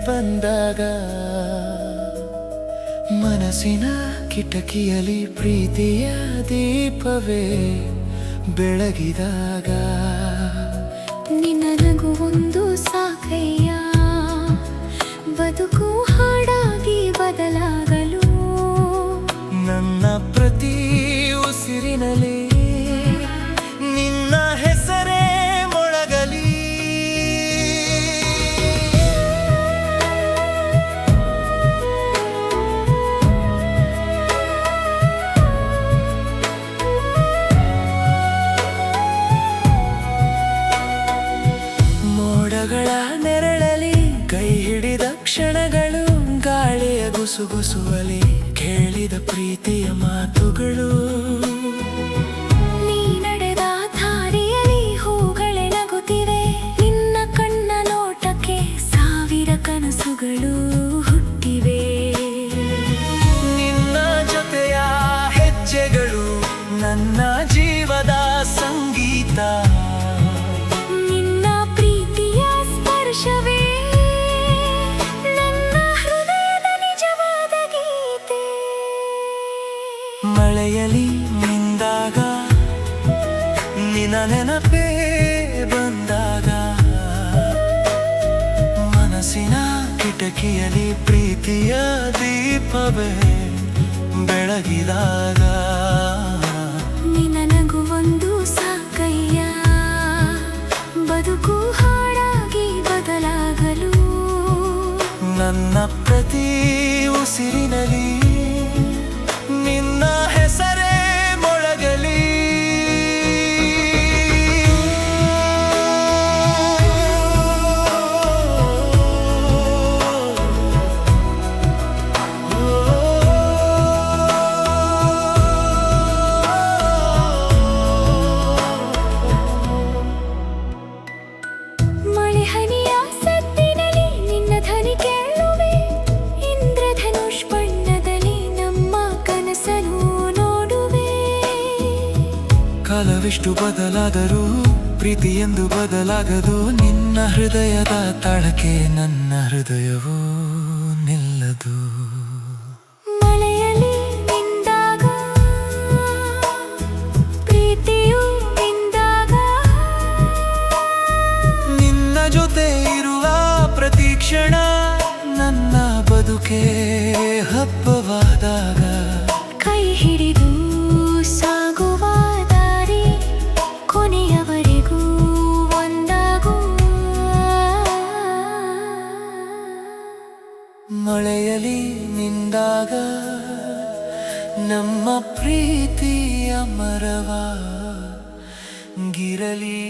ಬಂದಾಗ ಮನಸ್ಸಿನ ಕಿಟಕಿಯಲ್ಲಿ ಪ್ರೀತಿಯ ದೀಪವೇ ಬೆಳಗಿದಾಗ ನಿನ್ನ ನಗು ಒಂದು ಸಾಕಯ್ಯ ಬದುಕು ಹಾಡಾಗಿ ಬದಲಾಗಲು ನನ್ನ ಪ್ರತಿ ಉಸಿರಿನಲ್ಲಿ ನಿನ್ನ ಹೆಸರೇ ಮೊಳಗಲಿ ಮೋಡಗಳ ನೆರಳಲಿ ಕೈ ಹಿಡಿದ ಕ್ಷಣಗಳು ಗಾಳಿಯ ಗುಸುಗುಸುವಲಿ ಕೇಳಿದ ಪ್ರೀತಿಯ ಮಾತುಗಳು ನೀ ನಡೆದ ದಾರಿಯಲ್ಲಿ ಹೂಗಳೇ ನಗುತ್ತಿವೆ ನಿನ್ನ ಕಣ್ಣ ನೋಟಕ್ಕೆ ಸಾವಿರ ಕನಸುಗಳು ಹುಟ್ಟಿವೆ ನಿನ್ನ ಜೊತೆಯ ಹೆಜ್ಜೆಗಳು ನನ್ನ ಜೀವದ ಸಂಗೀತ ನಿನ್ನ ಪ್ರೀತಿಯ ಸ್ಪರ್ಶವೇ ನನ್ನ ಹೃದಯದ ನಿಜವಾದ ಗೀತೆ ಮಳೆಯಲಿ ನಿಂದಾಗ ನಿನ್ನ ನೆನಪೇ ಬಂದಾಗ ಮನಸ್ಸಿನ ಕಿಟಕಿಯಲ್ಲಿ ಪ್ರೀತಿಯ ದೀಪವೇ ಬೆಳಗಿದಾಗ ನಿನ್ನ ನಗು ಒಂದು ಸಾಕಯ್ಯ ಬದುಕು ಹಾಡಾಗಿ ಬದಲಾಗಲು ನನ್ನ ಪ್ರತಿ ಉಸಿರಿನಲ್ಲಿ ನಿನ್ನ ಹೆಸರೇ ಮೊಳಗಲಿ ಮಳೆ ಹನಿಯ ಸದ್ದಿನಲ್ಲಿ ನಿನ್ನ ಧ್ವನಿ ಕೇಳುವೆ ಇಂದ್ರಧನುಷ್ ಬಣ್ಣದಲ್ಲಿ ನಮ್ಮ ಕನಸನ್ನು ನೋಡುವೆ ಕಾಲವಿಷ್ಟು ಬದಲಾದರೂ ಪ್ರೀತಿ ಎಂದು ಬದಲಾಗದು ನಿನ್ನ ಹೃದಯದ ತಾಳಕ್ಕೆ ನನ್ನ ಹೃದಯವೂ ನಿಲ್ಲದು ಮಳೆಯಲ್ಲಿ ನಿಂದಾಗ ಪ್ರೀತಿಯು ನಿಂದಾಗ ನಿನ್ನ ಜೊತೆ ಇರುವ ಪ್ರತಿ ಕ್ಷಣ ನನ್ನ ಬದುಕೆ ಹಬ್ಬವಾದಾಗ ಕೈ ಹಿಡಿದು ಸಾಗುವ ದಾರಿ ಕೊನೆಯವರೆಗೂ ಒಂದಾಗು ಮಳೆಯಲಿ ನಿಂದಾಗ ನಮ್ಮ ಪ್ರೀತಿಯ ಮರವ ಗಿರಲಿ